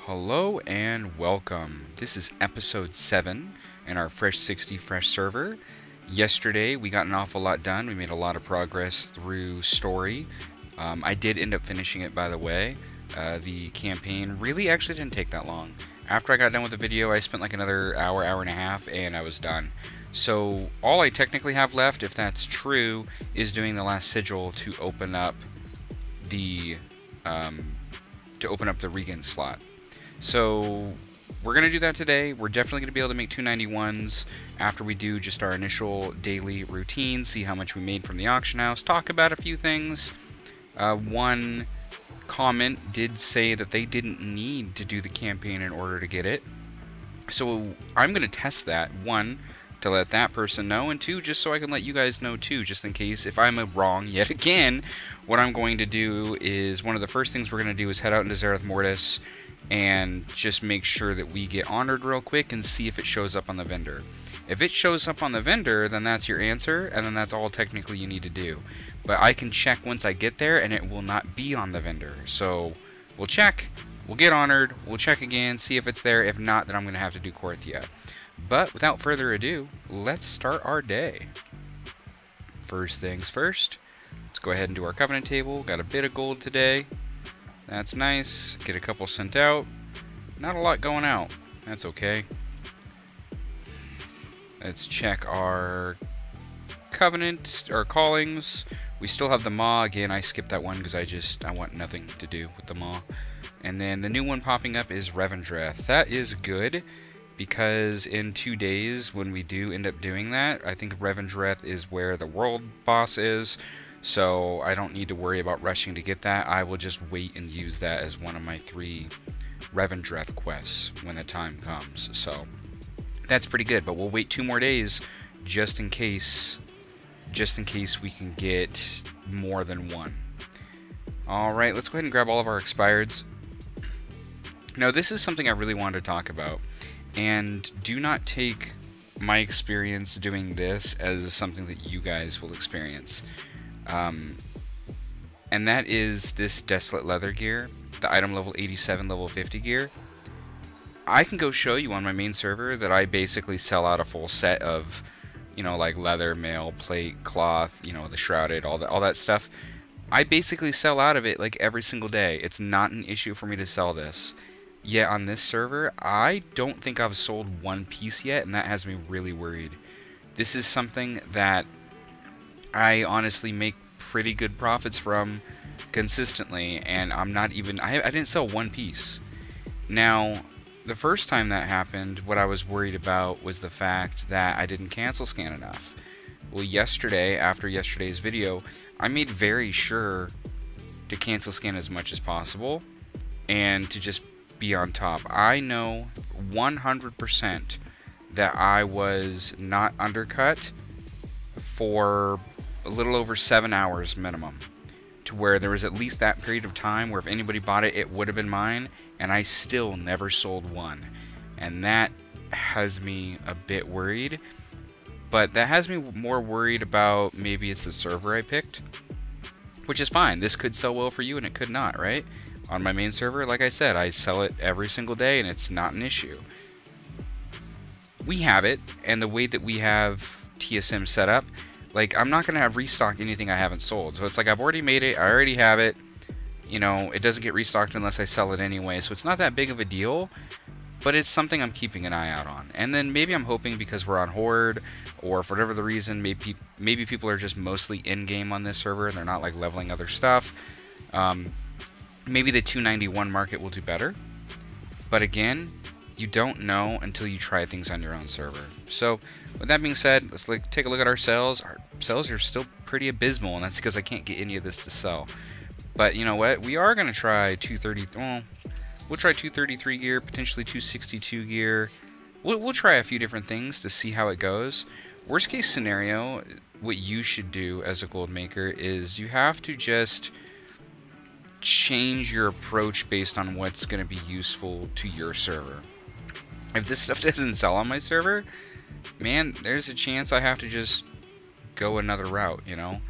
Hello and welcome. This is episode 7 in our Fresh 60 Fresh server. Yesterday we got an awful lot done. We made a lot of progress through story. I did end up finishing it, by the way. The campaign really actually didn't take that long. After I got done with the video, I spent like another hour and a half, and I was done. So all I technically have left, if that's true, is doing the last sigil to open up the Regan slot. So we're going to do that today. We're definitely going to be able to make 291s after we do just our initial daily routine, see how much we made from the auction house, talk about a few things. One comment did say that they didn't need to do the campaign in order to get it. So I'm going to test that, one, to let that person know, and two, just so I can let you guys know too, just in case if I'm wrong yet again. What I'm going to do is, one of the first things we're going to do is head out into Zereth Mortis and just make sure that we get honored real quick and see if it shows up on the vendor. If it shows up on the vendor, then that's your answer, and then that's all technically you need to do. But I can check once I get there, and it will not be on the vendor. So we'll check, we'll get honored, we'll check again, see if it's there. If not, then I'm going to have to do Korthia. But without further ado, let's start our day. First things first, let's go ahead and do our covenant table. Got a bit of gold today. That's nice. Get a couple sent out. Not a lot going out. That's okay. Let's check our covenant, our callings. We still have the Maw. Again, I skipped that one because I want nothing to do with the Maw. And then the new one popping up is Revendreth. That is good, because in 2 days, when we do end up doing that, I think Revendreth is where the world boss is. So I don't need to worry about rushing to get that. I will just wait and use that as one of my 3 Revendreth quests when the time comes. So that's pretty good. But we'll wait 2 more days just in case we can get more than one. Alright, let's go ahead and grab all of our expireds. Now, this is something I really wanted to talk about. And do not take my experience doing this as something that you guys will experience. And that is this Desolate Leather gear, the item level 87, level 50 gear. I can go show you on my main server that I basically sell out a full set of, you know, like leather, mail, plate, cloth, you know, the shrouded, all that stuff. I basically sell out of it like every single day. It's not an issue for me to sell this. Yet on this server, I don't think I've sold one piece yet, and that has me really worried. This is something that I honestly make pretty good profits from consistently, and I'm not even, I didn't sell one piece. Now, the first time that happened, what I was worried about was the fact that I didn't cancel scan enough. Well, yesterday, after yesterday's video, I made very sure to cancel scan as much as possible and to just be on top. I know 100% that I was not undercut for a little over 7 hours minimum, to where there was at least that period of time where if anybody bought it, it would have been mine, and I still never sold one. And that has me a bit worried, but that has me more worried about maybe it's the server I picked, which is fine. This could sell well for you and it could not, right? On my main server, like I said, I sell it every single day and it's not an issue. We have it, and the way that we have TSM set up, like, I'm not going to have restocked anything I haven't sold. So it's like I've already made it, I already have it. You know, it doesn't get restocked unless I sell it anyway. So it's not that big of a deal, but it's something I'm keeping an eye out on. And then maybe I'm hoping because we're on Horde, or for whatever the reason, maybe people are just mostly in-game on this server and they're not like leveling other stuff. Maybe the 291 market will do better. But again, you don't know until you try things on your own server. So, with that being said, let's take a look at our sales. Our sales are still pretty abysmal, and that's because I can't get any of this to sell. But you know what? We are going to try 230. Well, we'll try 233 gear, potentially 262 gear. We'll try a few different things to see how it goes. Worst case scenario, what you should do as a gold maker is you have to just change your approach based on what's going to be useful to your server. If this stuff doesn't sell on my server, man, there's a chance I have to just go another route, you know?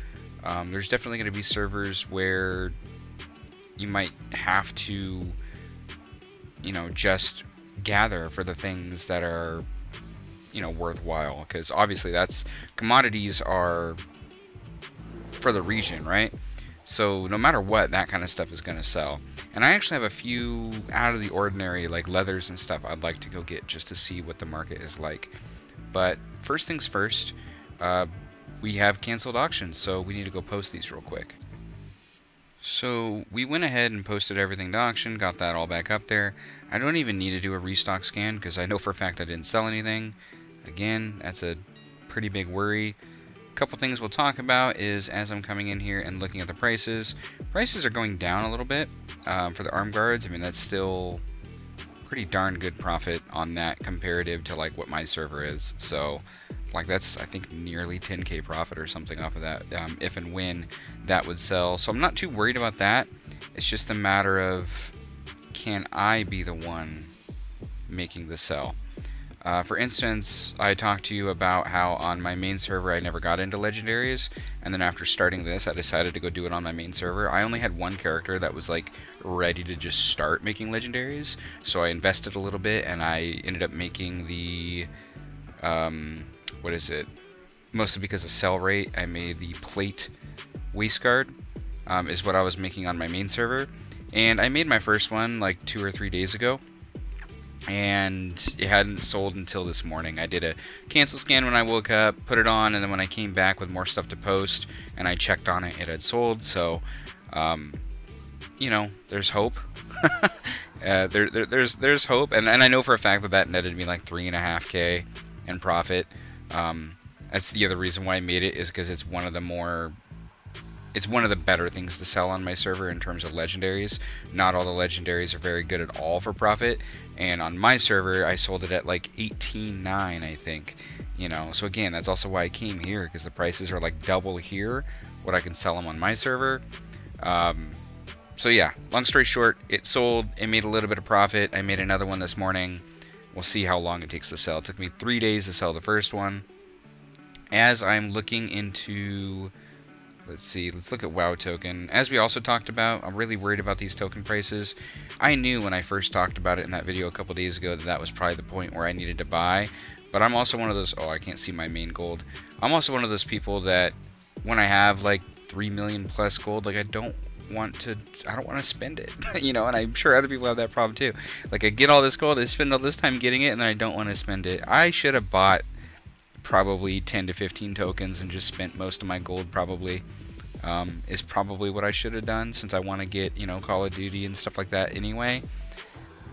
There's definitely going to be servers where you might have to, you know, just gather for the things that are, you know, worthwhile, because obviously that's, commodities are for the region, right? So no matter what, that kind of stuff is going to sell. And I actually have a few out of the ordinary, like leathers and stuff, I'd like to go get just to see what the market is like. But first things first, we have canceled auctions, so we need to go post these real quick. So we went ahead and posted everything to auction, got that all back up there. I don't even need to do a restock scan because I know for a fact I didn't sell anything. Again, that's a pretty big worry. A couple things we'll talk about is, as I'm coming in here and looking at the prices are going down a little bit for the arm guards. I mean, that's still pretty darn good profit on that comparative to like what my server is. So like that's, I think, nearly 10k profit or something off of that, if and when that would sell. So I'm not too worried about that. It's just a matter of, can I be the one making the sell? For instance, I talked to you about how on my main server I never got into Legendaries, and then after starting this I decided to go do it on my main server. I only had one character that was like ready to just start making Legendaries, so I invested a little bit and I ended up making the, what is it? Mostly because of sell rate, I made the plate waistguard, is what I was making on my main server. And I made my first one like 2 or 3 days ago, and it hadn't sold until this morning. I did a cancel scan when I woke up, put it on, and then when I came back with more stuff to post and I checked on it, it had sold. So, you know, there's hope. There's hope, and I know for a fact that that netted me like 3.5k in profit. That's the other reason why I made it, is because it's one of the more, it's one of the better things to sell on my server in terms of legendaries. Not all the legendaries are very good at all for profit, and on my server I sold it at like 18.9, I think. You know, so again, that's also why I came here, because the prices are like double here what I can sell them on my server. So yeah, long story short, it sold, it made a little bit of profit. I made another one this morning. We'll see how long it takes to sell. It took me 3 days to sell the first one. As I'm looking into, let's see, let's look at WoW token. As we also talked about, I'm really worried about these token prices. I knew when I first talked about it in that video a couple days ago that that was probably the point where I needed to buy. But I'm also one of those, oh, I can't see my main gold. I'm also one of those people that when I have like 3 million plus gold, like I don't want to spend it. You know, and I'm sure other people have that problem too. Like I get all this gold, I spend all this time getting it, and then I don't want to spend it. I should have bought probably 10 to 15 tokens and just spent most of my gold probably, is probably what I should have done, since I want to get, you know, Call of Duty and stuff like that anyway.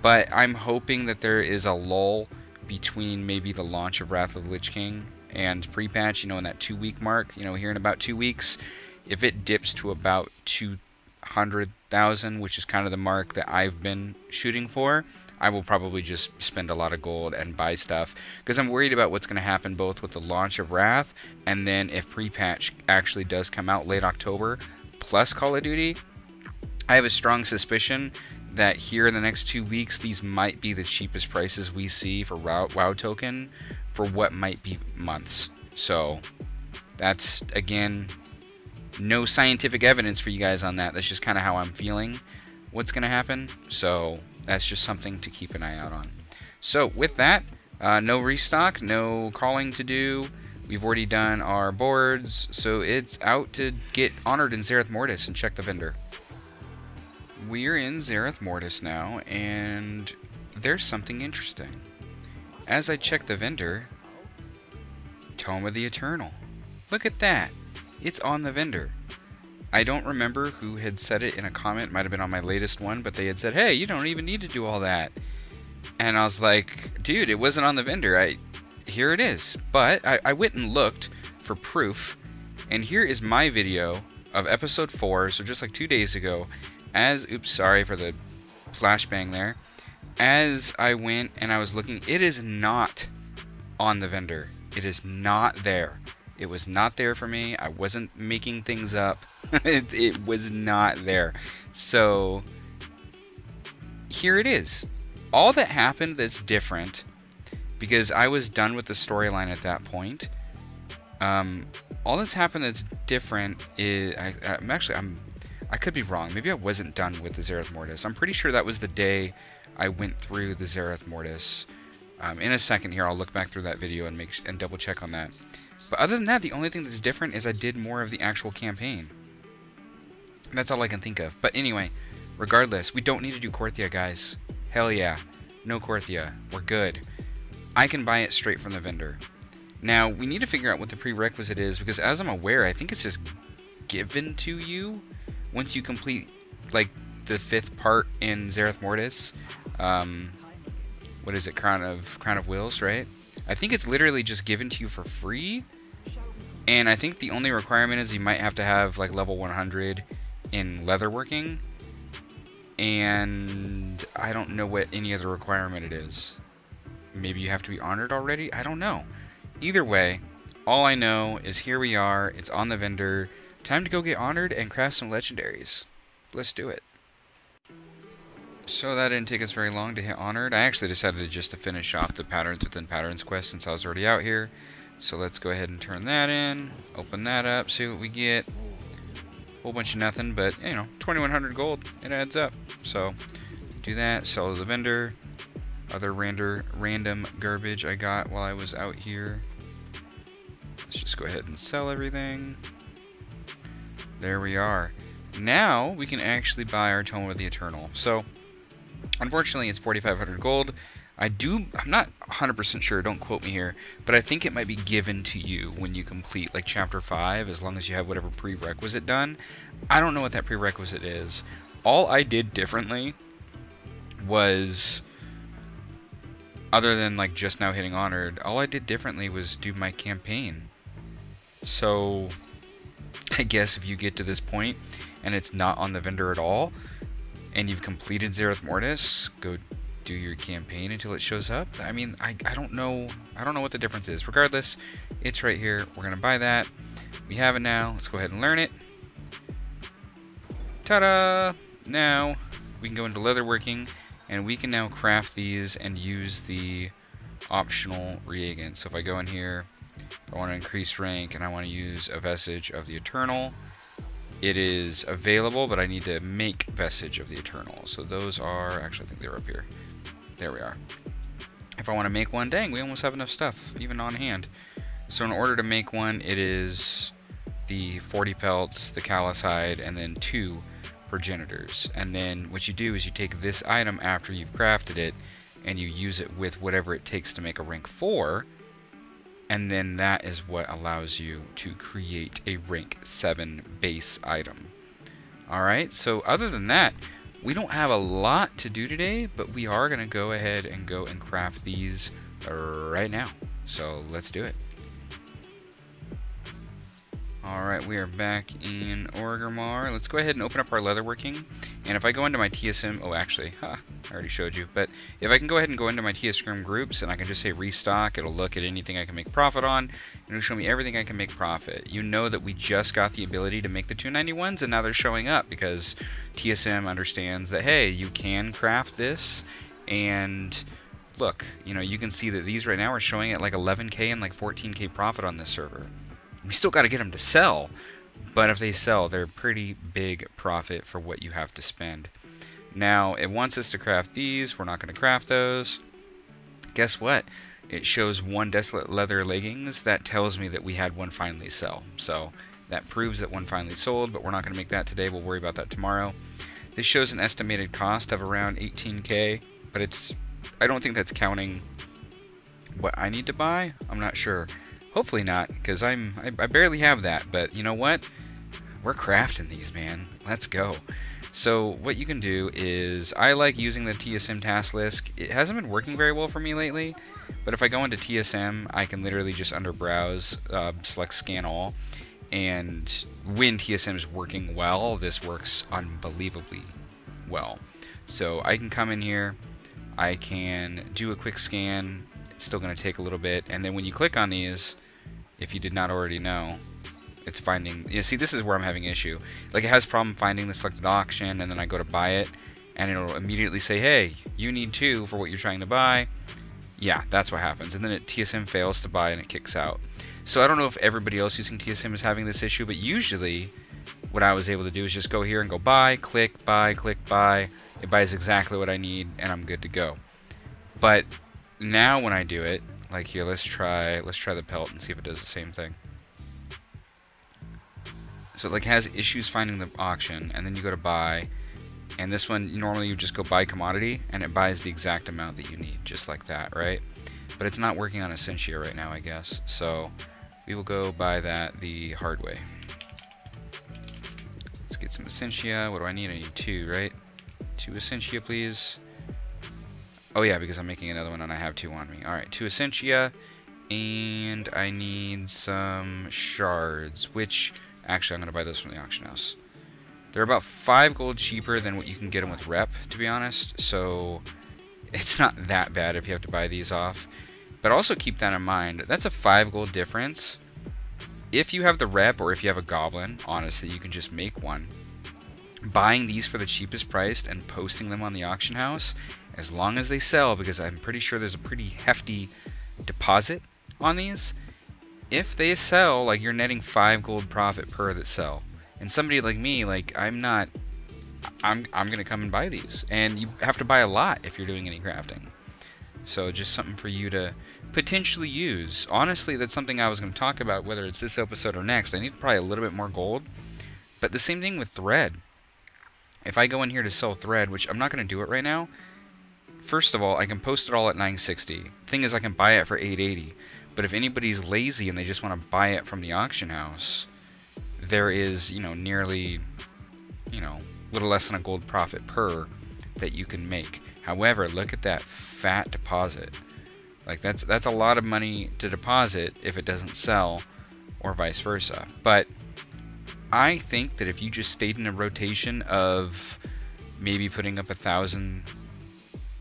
But I'm hoping that there is a lull between maybe the launch of Wrath of the Lich King and pre-patch, you know, in that 2-week mark, you know, here in about 2 weeks. If it dips to about 200,000, which is kind of the mark that I've been shooting for, I will probably just spend a lot of gold and buy stuff, because I'm worried about what's going to happen both with the launch of Wrath, and then if pre-patch actually does come out late October plus Call of Duty. I have a strong suspicion that here in the next 2 weeks these might be the cheapest prices we see for WoW token for what might be months. So that's, again, no scientific evidence for you guys on that. That's just kind of how I'm feeling what's going to happen. So that's just something to keep an eye out on. So with that, no restock, no calling to do. We've already done our boards, so it's out to get honored in Zereth Mortis and check the vendor. We're in Zereth Mortis now, and there's something interesting. As I check the vendor, Tome of the Eternal. Look at that. It's on the vendor. I don't remember who had said it in a comment. It might have been on my latest one, but they had said, hey, you don't even need to do all that. And I was like, dude, it wasn't on the vendor. Here it is. But I went and looked for proof, and here is my video of episode 4, so just like 2 days ago, oops, sorry for the flashbang there. As I went and I was looking, it is not on the vendor. It is not there. It was not there for me. I wasn't making things up. It was not there. So here it is. All that happened that's different, because I was done with the storyline at that point. All that's happened that's different is I could be wrong. Maybe I wasn't done with the Zereth Mortis. I'm pretty sure that was the day I went through the Zereth Mortis. In a second here, I'll look back through that video and double check on that. But other than that, the only thing that's different is I did more of the actual campaign. That's all I can think of. But anyway, regardless, we don't need to do Korthia, guys. Hell yeah. No Korthia. We're good. I can buy it straight from the vendor. Now, we need to figure out what the prerequisite is, because as I'm aware, I think it's just given to you once you complete, like, the 5th part in Zereth Mortis. What is it? Crown of Wills, right? I think it's literally just given to you for free. And I think the only requirement is you might have to have, like, level 100 in leatherworking. And I don't know what any other requirement it is. Maybe you have to be honored already? I don't know. Either way, all I know is here we are. It's on the vendor. Time to go get honored and craft some legendaries. Let's do it. So that didn't take us very long to hit honored. I actually decided just to finish off the patterns within patterns quest since I was already out here. So let's go ahead and turn that in. Open that up. See what we get. Whole bunch of nothing, but you know, 2,100 gold. It adds up. So do that. Sell to the vendor. Other random garbage I got while I was out here. Let's just go ahead and sell everything. There we are. Now we can actually buy our Tome of the Eternal. So unfortunately it's 4,500 gold. I'm not 100% sure, don't quote me here, but I think it might be given to you when you complete like chapter 5, as long as you have whatever prerequisite done. I don't know what that prerequisite is. All I did differently was, other than like just now hitting honored, all I did differently was do my campaign. So I guess if you get to this point and it's not on the vendor at all, and you've completed Zereth Mortis, go do your campaign until it shows up. I mean, I don't know what the difference is. Regardless, it's right here. We're gonna buy that. We have it now. Let's go ahead and learn it. Ta-da! Now we can go into leatherworking, and we can now craft these and use the optional reagents. So if I go in here, I want to increase rank, and I want to use a Vestige of the Eternal. It is available, but I need to make Vestige of the Eternal. So those are, actually I think they're up here. There we are. If I want to make one, dang, we almost have enough stuff, even on hand. So in order to make one, it is the 40 pelts, the callous hide, and then 2 progenitors. And then what you do is you take this item after you've crafted it, and you use it with whatever it takes to make a rank 4. And then that is what allows you to create a rank 7 base item. Alright, so other than that, we don't have a lot to do today, but we are going to go ahead and go and craft these right now. So let's do it. Alright, we are back in Orgrimmar. Let's go ahead and open up our leatherworking. And if I go into my TSM... Oh, actually, I already showed you. But if I can go ahead and go into my TSM groups, and I can just say restock, it'll look at anything I can make profit on, and it'll show me everything I can make profit. You know that we just got the ability to make the 291s, and now they're showing up, because TSM understands that, hey, you can craft this, and... look, you know, you can see that these right now are showing at like 11k and like 14k profit on this server. We still got to get them to sell, but if they sell, they're pretty big profit for what you have to spend. Now, it wants us to craft these. We're not going to craft those. Guess what? It shows 1 desolate leather leggings. That tells me that we had one finally sell. So that proves that one finally sold, but we're not going to make that today. We'll worry about that tomorrow. This shows an estimated cost of around 18k, but I don't think that's counting what I need to buy. I'm not sure. Hopefully not, because I barely have that, but you know what? We're crafting these, man. Let's go. So what you can do is, I like using the TSM task list. It hasn't been working very well for me lately, but if I go into TSM, I can literally just under browse, select scan all, and when TSM is working well, this works unbelievably well. So I can come in here, I can do a quick scan. It's still going to take a little bit, and then when you click on these, if you did not already know, it's finding... You see, this is where I'm having issue. Like, it has problem finding the selected auction, and then I go to buy it, and it'll immediately say, hey, you need 2 for what you're trying to buy. Yeah, that's what happens. And then TSM fails to buy, and it kicks out. So I don't know if everybody else using TSM is having this issue, but usually what I was able to do is just go here and go buy, click, It buys exactly what I need, and I'm good to go. But now when I do it, like here, let's try the pelt and see if it does the same thing. So it like has issues finding the auction, and then you go to buy, and this one normally you just go buy commodity, and it buys the exact amount that you need, just like that, right? But it's not working on Essentia right now, I guess. So we will go buy that the hard way. Let's get some Essentia. What do I need? I need 2, right? 2 Essentia, please. Oh yeah, because I'm making another one and I have 2 on me. Alright, 2 Essentia, and I need some shards, which, actually I'm going to buy those from the auction house. They're about 5 gold cheaper than what you can get them with rep, to be honest, so it's not that bad if you have to buy these off. But also keep that in mind, that's a 5 gold difference. If you have the rep, or if you have a goblin, honestly, you can just make one. Buying these for the cheapest price and posting them on the auction house, as long as they sell, because I'm pretty sure there's a pretty hefty deposit on these. If they sell, like, you're netting 5 gold profit per that sell. And somebody like me, like, I'm gonna come and buy these. And you have to buy a lot if you're doing any crafting. So just something for you to potentially use. Honestly, that's something I was going to talk about, whether it's this episode or next. I need probably a little bit more gold. But the same thing with thread. If I go in here to sell thread, which I'm not going to do it right now, first of all, I can post it all at 960. Thing is, I can buy it for 880. But if anybody's lazy and they just want to buy it from the auction house, there is, you know, nearly, you know, a little less than a gold profit per that you can make. However, look at that fat deposit. Like, that's a lot of money to deposit if it doesn't sell, or vice versa. But I think that if you just stayed in a rotation of maybe putting up 1,000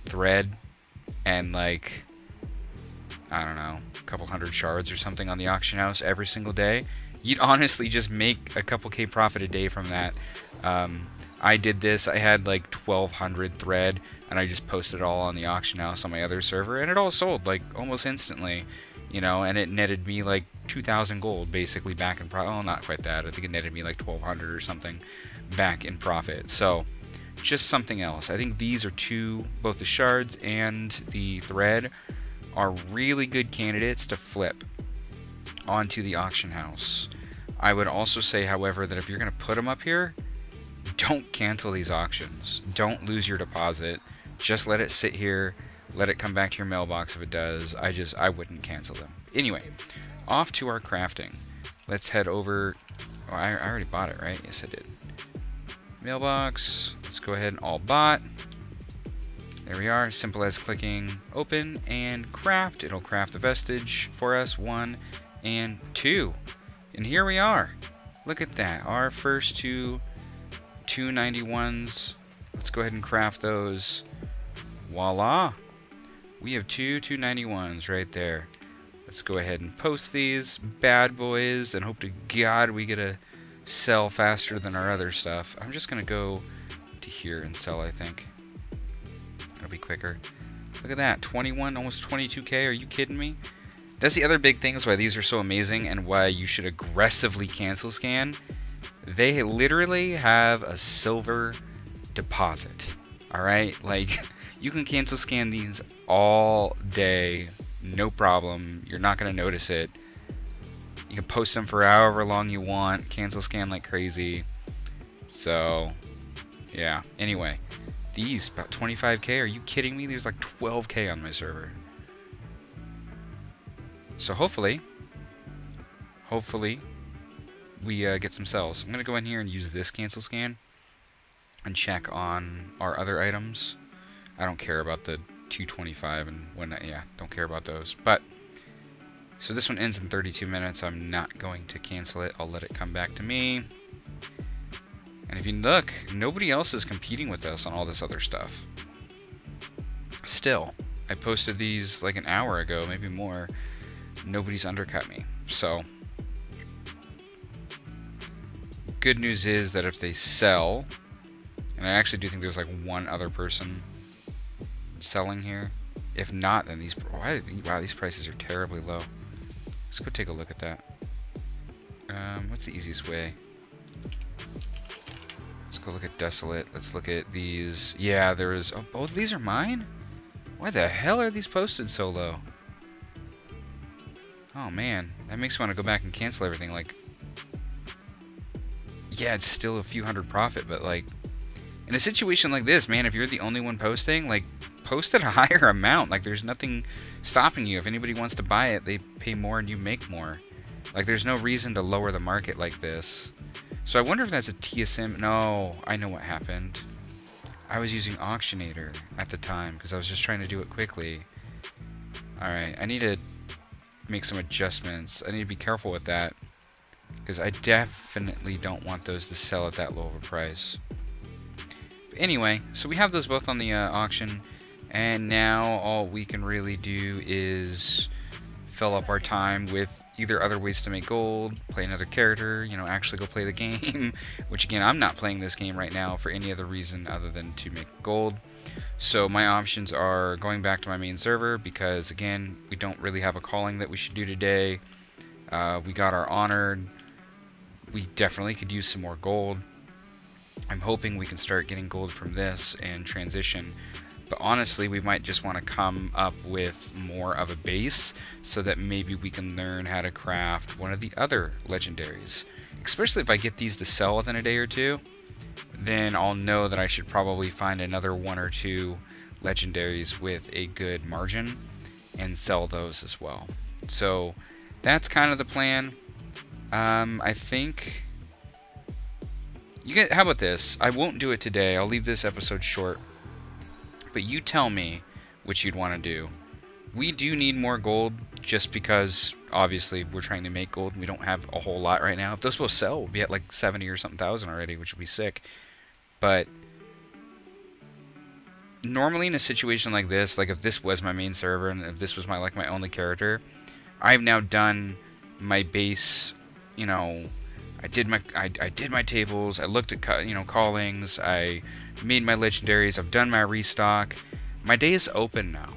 thread and, like, I don't know, a couple hundred shards or something on the auction house every single day, you'd honestly just make a couple K profit a day from that. I did this, I had like 1,200 thread, and I just posted it all on the auction house on my other server, and it all sold like almost instantly, you know, and it netted me like 2,000 gold basically back in profit. Oh, not quite that. I think it netted me like 1,200 or something back in profit. So just something else. I think these are two, both the shards and the thread, are really good candidates to flip onto the auction house. I would also say, however, that if you're going to put them up here, don't cancel these auctions. Don't lose your deposit. Just let it sit here. Let it come back to your mailbox if it does. I wouldn't cancel them. Anyway, off to our crafting. Let's head over. Oh, I already bought it, right? Yes, I did. Mailbox. Let's go ahead and all bought. There we are. Simple as clicking open and craft. It'll craft the vestige for us. 1 and 2. And here we are. Look at that. Our first two 291s. Let's go ahead and craft those. Voila. We have two 291s right there. Let's go ahead and post these bad boys and hope to God we get to sell faster than our other stuff. I'm just going to go to here and sell, I think. It'll be quicker. Look at that. 21, almost 22k. Are you kidding me? That's the other big thing is why these are so amazing and why you should aggressively cancel scan. They literally have a silver deposit. Alright? Like, you can cancel scan these all day. No problem. You're not going to notice it. You can post them for however long you want. Cancel scan like crazy. So, yeah. Anyway, these, about 25k. Are you kidding me? There's like 12k on my server. So hopefully, we get some sells. I'm going to go in here and use this cancel scan and check on our other items. I don't care about the 225 and when, yeah, don't care about those. But, so this one ends in 32 minutes. I'm not going to cancel it. I'll let it come back to me. And if you look, nobody else is competing with us on all this other stuff. Still, I posted these like an hour ago, maybe more. Nobody's undercut me. So, good news is that if they sell, and I actually do think there's like one other person selling here. If not, then these, wow, these prices are terribly low. Let's go take a look at that. What's the easiest way? Let's go look at Desolate. Let's look at these. Yeah, there is... Oh, both of these are mine? Why the hell are these posted so low? Oh, man. That makes me want to go back and cancel everything. Like, yeah, it's still a few hundred profit, but, like, in a situation like this, man, if you're the only one posting, like, post at a higher amount. Like, there's nothing stopping you. If anybody wants to buy it, they pay more and you make more. Like, there's no reason to lower the market like this. So I wonder if that's a TSM. No, I know what happened. I was using Auctionator at the time because I was just trying to do it quickly. Alright, I need to make some adjustments. I need to be careful with that because I definitely don't want those to sell at that low of a price. But anyway, so we have those both on the auction, and now all we can really do is fill up our time with either other ways to make gold, play another character, you know, actually go play the game, which again, I'm not playing this game right now for any other reason other than to make gold. So my options are going back to my main server because, again, we don't really have a calling that we should do today. We got our honored. We definitely could use some more gold. I'm hoping we can start getting gold from this and transition. But honestly, we might just want to come up with more of a base so that maybe we can learn how to craft one of the other legendaries. Especially if I get these to sell within a day or two, then I'll know that I should probably find another 1 or 2 legendaries with a good margin and sell those as well. So that's kind of the plan. I think... how about this? I won't do it today. I'll leave this episode short. But you tell me what you'd want to do. We do need more gold just because, obviously, we're trying to make gold. And we don't have a whole lot right now. If those will sell, we'll be at like 70 or something thousand already, which would be sick. But normally in a situation like this, like if this was my main server and if this was my only character, I've now done my base, you know... I did my tables, I looked at, you know, callings, I made my legendaries, I've done my restock. My day is open now.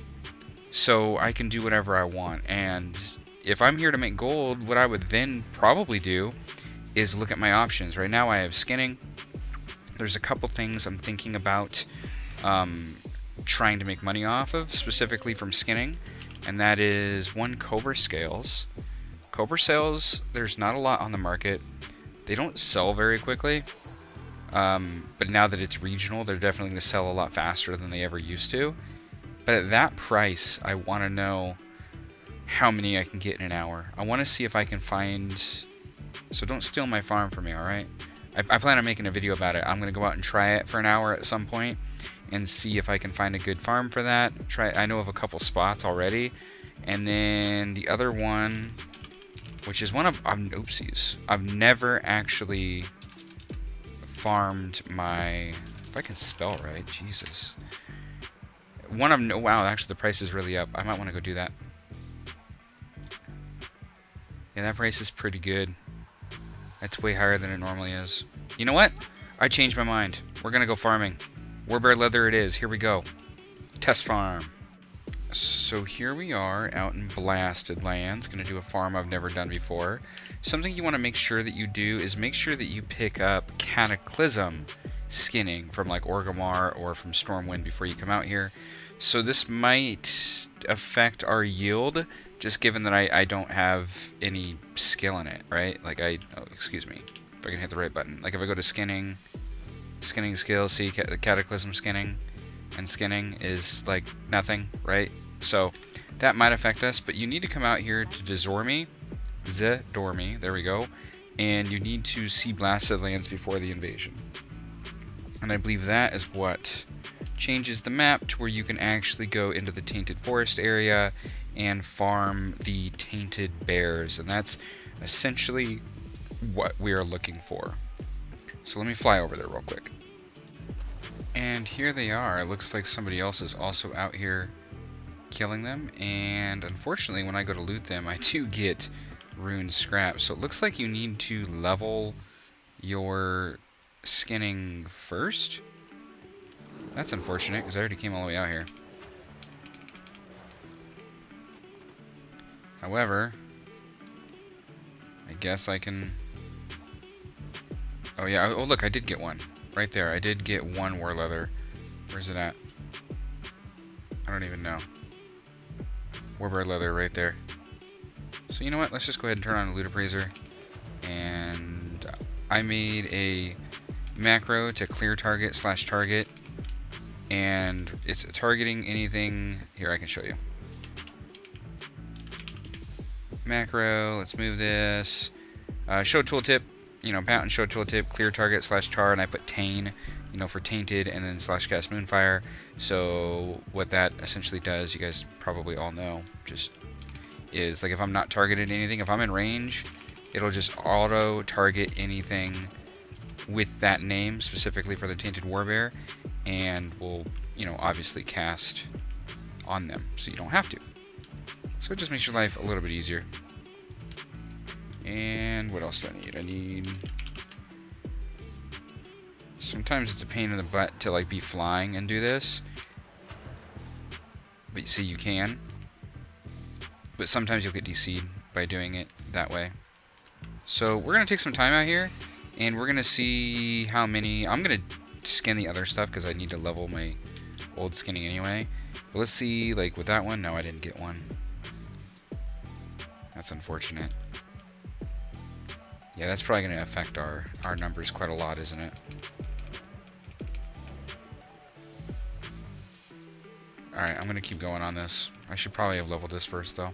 So I can do whatever I want. And if I'm here to make gold, what I would then probably do is look at my options. Right now I have skinning. There's a couple things I'm thinking about trying to make money off of, specifically from skinning. And that is, one, Cobra Scales. Cobra Scales, there's not a lot on the market. They don't sell very quickly, but now that it's regional, they're definitely going to sell a lot faster than they ever used to. But at that price, I want to know how many I can get in an hour. I want to see if I can find... So don't steal my farm from me, alright? I plan on making a video about it. I'm going to go out and try it for an hour at some point and see if I can find a good farm for that. I know of a couple spots already. And then the other one... which is one of... oopsies. I've never actually farmed my... If I can spell right, Jesus. One of... Oh, wow, actually the price is really up. I might want to go do that. Yeah, that price is pretty good. That's way higher than it normally is. You know what? I changed my mind. We're going to go farming. Warbear Leather it is. Here we go. Test farm. So here we are out in Blasted Lands, going to do a farm I've never done before. Something you want to make sure that you do is make sure that you pick up Cataclysm skinning from like Orgrimmar or from Stormwind before you come out here. So this might affect our yield, just given that I don't have any skill in it, right? Like oh, excuse me, if I can hit the right button. Like if I go to skinning skill, see Cataclysm skinning, and skinning is like nothing, right? So that might affect us, but you need to come out here to Dormy, there we go, and you need to see Blasted Lands before the invasion. And I believe that is what changes the map to where you can actually go into the Tainted Forest area and farm the Tainted Bears, and that's essentially what we are looking for. So let me fly over there real quick. And here they are. It looks like somebody else is also out here killing them. And unfortunately, when I go to loot them, I do get rune scrap. So it looks like you need to level your skinning first. That's unfortunate, because I already came all the way out here. However, I guess I can... Oh yeah, oh look, I did get one. right there. I did get one war leather. Where's it at? I don't even know. Warbird leather right there. So you know what? Let's just go ahead and turn on the loot appraiser. And I made a macro to clear target / target. And it's targeting anything. Here, I can show you. Macro, let's move this. Show tooltip, you know, pattern show tooltip, clear target / char, and I put tain, you know, for tainted, and then / cast moonfire. So what that essentially does, you guys probably all know, just is like if I'm not targeted anything, if I'm in range, it'll just auto target anything with that name specifically for the tainted warbear, and will, you know, obviously cast on them, so you don't have to. So it just makes your life a little bit easier. And what else do I need? I need... Sometimes it's a pain in the butt to like be flying and do this. But you see, you can. But sometimes you'll get DC'd by doing it that way. So we're going to take some time out here, and we're going to see how many... I'm going to skin the other stuff because I need to level my old skinning anyway. But let's see, like with that one, no, I didn't get one. That's unfortunate. Yeah, that's probably going to affect our numbers quite a lot, isn't it? Alright, I'm going to keep going on this. I should probably have leveled this first, though.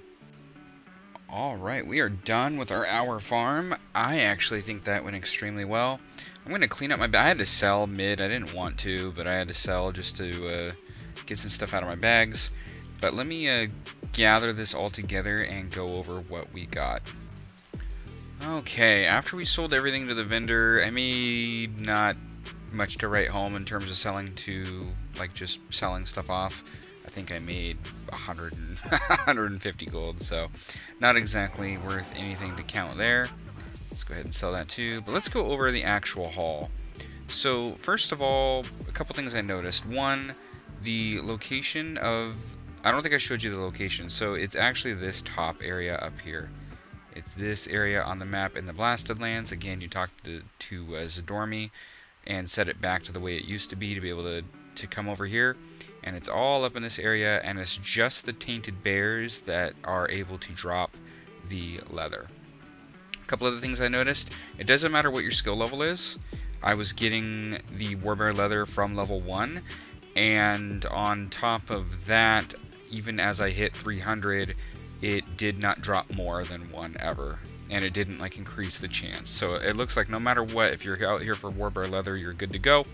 Alright, we are done with our hour farm. I actually think that went extremely well. I'm going to clean up my bag. I had to sell mid. I didn't want to, but I had to sell just to get some stuff out of my bags. But let me gather this all together and go over what we got. Okay, after we sold everything to the vendor, I made not much to write home in terms of selling to, like, just selling stuff off. I think I made 150 gold, so not exactly worth anything to count there. Let's go ahead and sell that too, but let's go over the actual haul. So, first of all, a couple things I noticed. One, the location of... I don't think I showed you the location, so it's actually this top area up here. It's this area on the map in the Blasted Lands. Again, you talk to Zadormi and set it back to the way it used to be able to come over here. And it's all up in this area, and it's just the tainted bears that are able to drop the leather. A couple other things I noticed. It doesn't matter what your skill level is. I was getting the warbear leather from level 1, and on top of that, even as I hit 300, it did not drop more than 1 ever, and it didn't like increase the chance. So it looks like no matter what, if you're out here for warbear leather, you're good to go.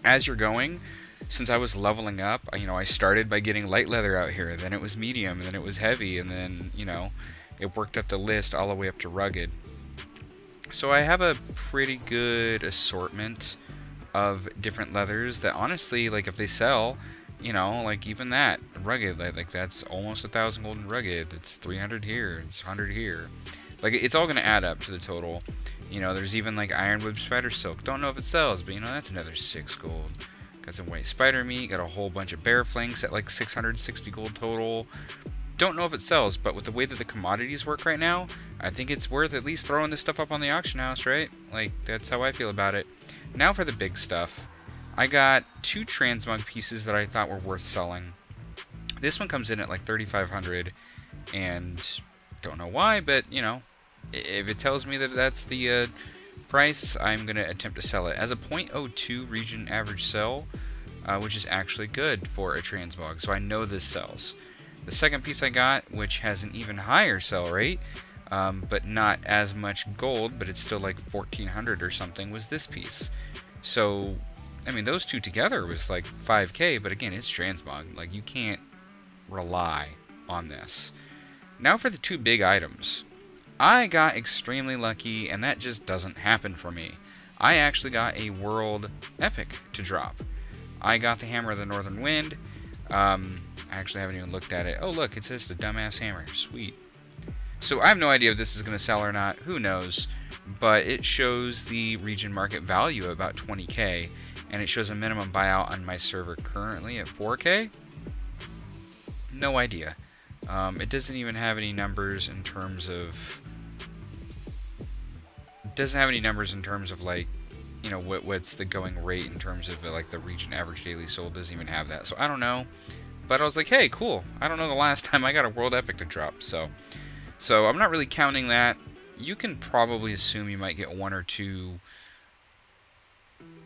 As you're going, since I was leveling up, you know, I started by getting light leather out here, then it was medium, and then it was heavy, and then, you know, it worked up the list all the way up to rugged. So I have a pretty good assortment of different leathers that honestly, like if they sell, you know, like even that rugged, like that's almost 1,000 gold in rugged. It's 300 here, it's 100 here. Like it's all gonna add up to the total. You know, there's even like ironwood spider silk. Don't know if it sells, but you know that's another 6 gold. Got some white spider meat. Got a whole bunch of bear flanks at like 660 gold total. Don't know if it sells, but with the way that the commodities work right now, I think it's worth at least throwing this stuff up on the auction house, right? Like that's how I feel about it. Now for the big stuff. I got 2 transmog pieces that I thought were worth selling. This one comes in at like 3,500, and don't know why, but you know, if it tells me that that's the price, I'm going to attempt to sell it. As a 0.02 region average sell, which is actually good for a transmog, so I know this sells. The second piece I got, which has an even higher sell rate, but not as much gold, but it's still like 1,400 or something, was this piece. So, I mean, those two together was like 5k, but again, it's transmog. Like, you can't rely on this. Now for the 2 big items. I got extremely lucky, and that just doesn't happen for me. I actually got a world epic to drop. I got the Hammer of the Northern Wind. I actually haven't even looked at it. Oh, look, it's just a dumbass hammer. Sweet. So I have no idea if this is going to sell or not. Who knows? But it shows the region market value of about 20k, and it shows a minimum buyout on my server currently at 4k. No idea. It doesn't even have any numbers in terms of... It doesn't have any numbers in terms of, like, you know, what's the going rate in terms of like the region average daily sold. Doesn't even have that, so I don't know. But I was like, hey, cool. I don't know the last time I got a world epic to drop, so I'm not really counting that. You can probably assume you might get one or two,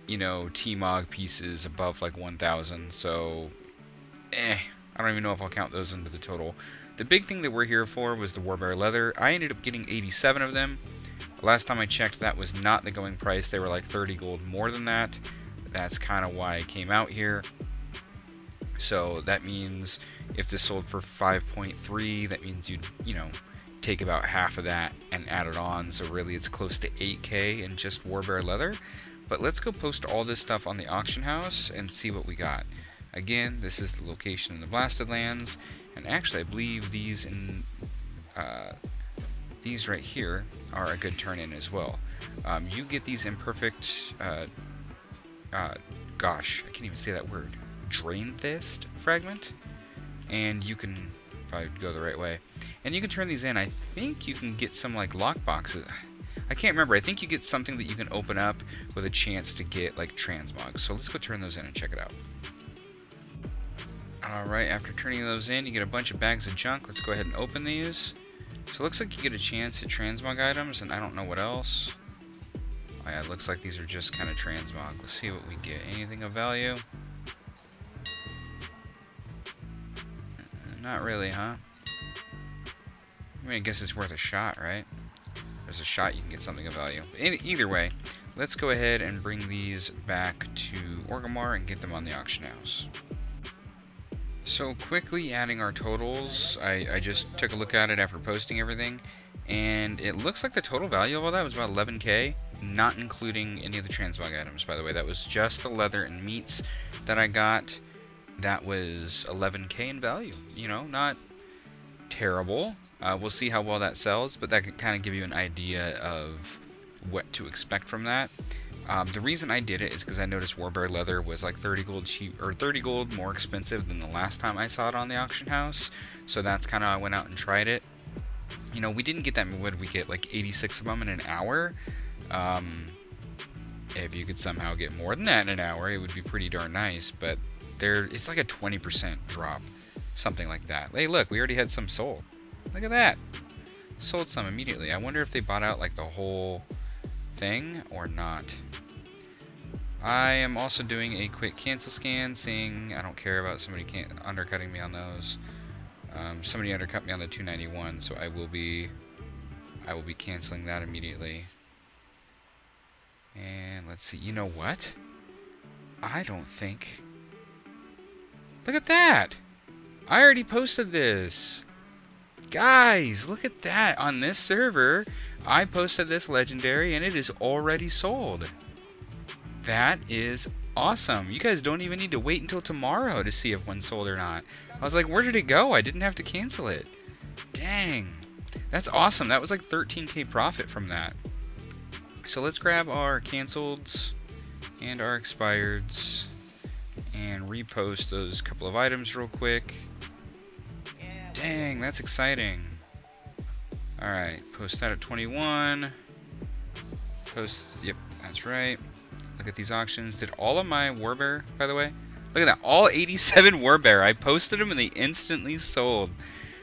you know, T-Mog pieces above like 1,000. So, I don't even know if I'll count those into the total. The big thing that we're here for was the Warbear leather. I ended up getting 87 of them. Last time I checked, that was not the going price. They were like 30 gold more than that. That's kind of why I came out here. So that means if this sold for 5.3, that means you'd, you know, take about half of that and add it on. So really it's close to 8k in just Warbear leather. But let's go post all this stuff on the auction house and see what we got. Again, this is the location in the Blasted Lands, and actually I believe these in these right here are a good turn in as well. You get these imperfect gosh, I can't even say that word, Drainthist fragment, and you can, if I go the right way, and you can turn these in. I think you can get some like lock boxes. I can't remember. I think you get something that you can open up with a chance to get like transmogs. So let's go turn those in and check it out. Alright, after turning those in, you get a bunch of bags of junk. Let's go ahead and open these. So it looks like you get a chance at transmog items, and I don't know what else. Oh yeah, it looks like these are just kind of transmog. Let's see what we get. Anything of value? Not really, huh? I mean, I guess it's worth a shot, right? There's a shot you can get something of value. But either way, let's go ahead and bring these back to Orgrimmar and get them on the auction house. So quickly adding our totals, I just took a look at it after posting everything, and it looks like the total value of all that was about 11k, not including any of the transmog items, by the way. That was just the leather and meats that I got. That was 11k in value. You know, not terrible. We'll see how well that sells, but that could kind of give you an idea of what to expect from that. The reason I did it is because I noticed Warbear leather was like 30 gold cheap, or 30 gold more expensive than the last time I saw it on the auction house. So that's kind of, I went out and tried it. You know, we didn't get that. What did we get? Like 86 of them in an hour. If you could somehow get more than that in an hour, it would be pretty darn nice. But it's like a 20% drop, something like that. Hey, look, we already had some sold. Look at that. Sold some immediately. I wonder if they bought out like the whole thing or not. I am also doing a quick cancel scan, seeing I don't care about somebody undercutting me on those. Somebody undercut me on the 291, so I will be canceling that immediately. And let's see. You know what? I don't think. Look at that! I already posted this. Guys, look at that. On this server, I posted this legendary and it is already sold. That is awesome. You guys don't even need to wait until tomorrow to see if one's sold or not. I was like, where did it go? I didn't have to cancel it. Dang. That's awesome. That was like 13k profit from that. So let's grab our canceleds and our expireds and repost those couple of items real quick. Dang, that's exciting. Alright, post that at 21. Post, yep, that's right. Look at these auctions. Did all of my Warbear, by the way? Look at that, all 87 Warbear. I posted them and they instantly sold.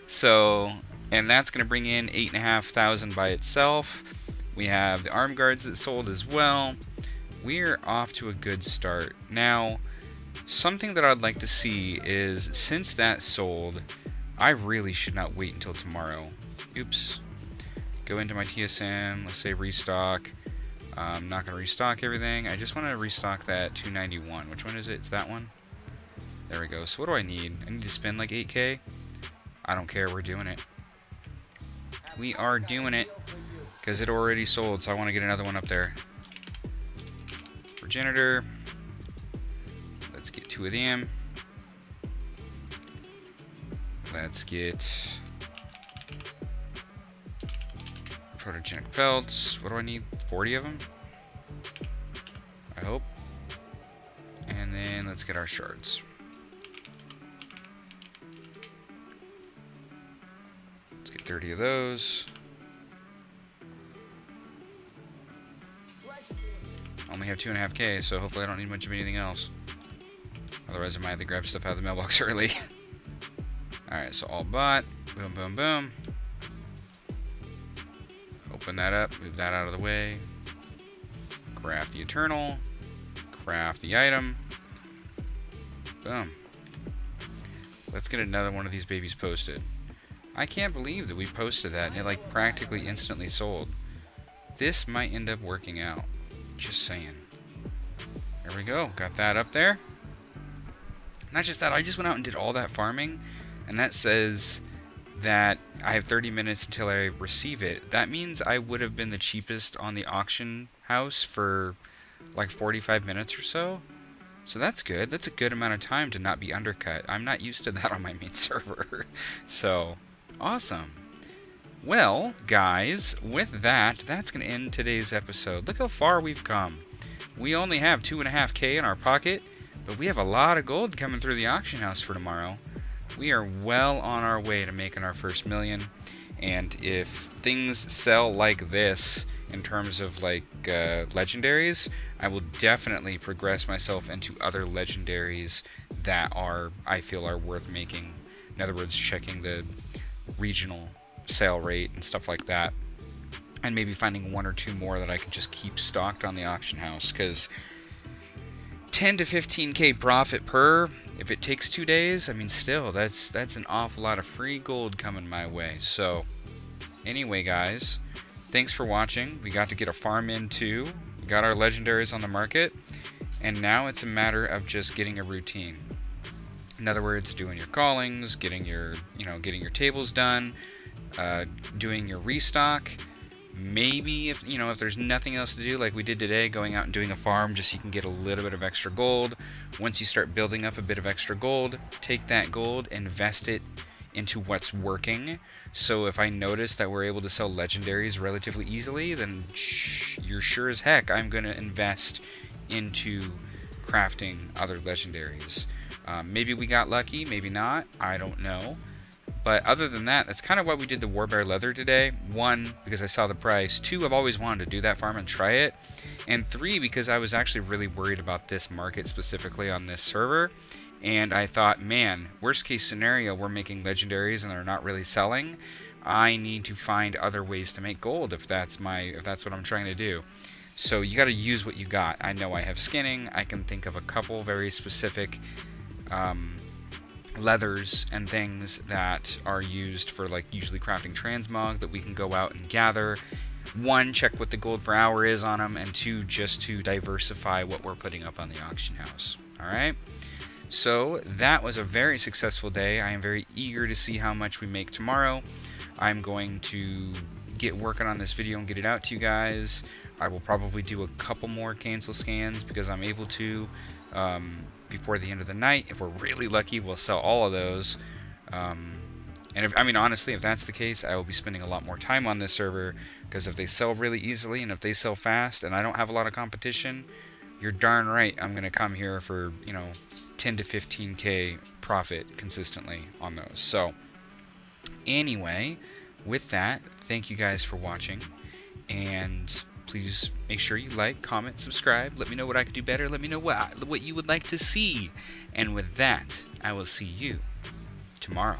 So, and that's going to bring in 8,500 by itself. We have the arm guards that sold as well. We're off to a good start. Now, something that I'd like to see is, since that sold, I really should not wait until tomorrow. Oops. Go into my TSM, let's say restock. I'm not going to restock everything. I just want to restock that 291. Which one is it? It's that one? There we go. So what do I need? I need to spend like 8k? I don't care. We're doing it. We are doing it. Because it already sold, so I want to get another one up there. Progenitor. Let's get 2 of them. Let's get protogenic pelts. What do I need? 40 of them? I hope. And then let's get our shards. Let's get 30 of those. Only have 2.5K, so hopefully I don't need much of anything else. Otherwise I might have to grab stuff out of the mailbox early. Alright, so all bought. Boom, boom, boom. Open that up, move that out of the way. Craft the Eternal. Craft the item. Boom. Let's get another one of these babies posted. I can't believe that we posted that and it like practically instantly sold. This might end up working out. Just saying. There we go. Got that up there. Not just that, I just went out and did all that farming, and that says that I have 30 minutes until I receive it. That means I would have been the cheapest on the auction house for like 45 minutes or so. So that's good. That's a good amount of time to not be undercut. I'm not used to that on my main server. So, awesome. Well, guys, with that, that's going to end today's episode. Look how far we've come. We only have 2.5K in our pocket, but we have a lot of gold coming through the auction house for tomorrow. We are well on our way to making our first million. And if things sell like this, in terms of like legendaries, I will definitely progress myself into other legendaries that I feel are worth making. In other words, checking the regional sale rate and stuff like that, and maybe finding 1 or 2 more that I can just keep stocked on the auction house, because 10 to 15K profit per, if it takes 2 days, I mean, still, that's an awful lot of free gold coming my way. So anyway, guys, thanks for watching. We got to get a farm in too. We got our legendaries on the market, and now it's a matter of just getting a routine. In other words, doing your callings, getting your tables done, doing your restock. Maybe if there's nothing else to do, like we did today, going out and doing a farm just so you can get a little bit of extra gold. Once you start building up a bit of extra gold, take that gold, invest it into what's working. So if I notice that we're able to sell legendaries relatively easily, then you're sure as heck I'm going to invest into crafting other legendaries. Maybe we got lucky, maybe not, I don't know. But other than that, that's kind of why we did the Warbear leather today. 1, because I saw the price. 2, I've always wanted to do that farm and try it. And 3, because I was actually really worried about this market specifically on this server. And I thought, man, worst case scenario, we're making legendaries and they're not really selling. I need to find other ways to make gold if that's what I'm trying to do. So you got to use what you got. I know I have skinning. I can think of a couple very specific leathers and things that are used for like usually crafting transmog that we can go out and gather. 1, check what the gold per hour is on them, and 2, just to diversify what we're putting up on the auction house. Alright, so that was a very successful day. I am very eager to see how much we make tomorrow. I'm going to get working on this video and get it out to you guys. I will probably do a couple more cancel scans because I'm able to before the end of the night. If we're really lucky, we'll sell all of those. And honestly, if that's the case, I will be spending a lot more time on this server, because if they sell really easily and if they sell fast and I don't have a lot of competition, you're darn right I'm going to come here for, 10 to 15K profit consistently on those. So anyway, with that, thank you guys for watching, and please make sure you like, comment, subscribe. Let me know what I could do better. Let me know what you would like to see. And with that, I will see you tomorrow.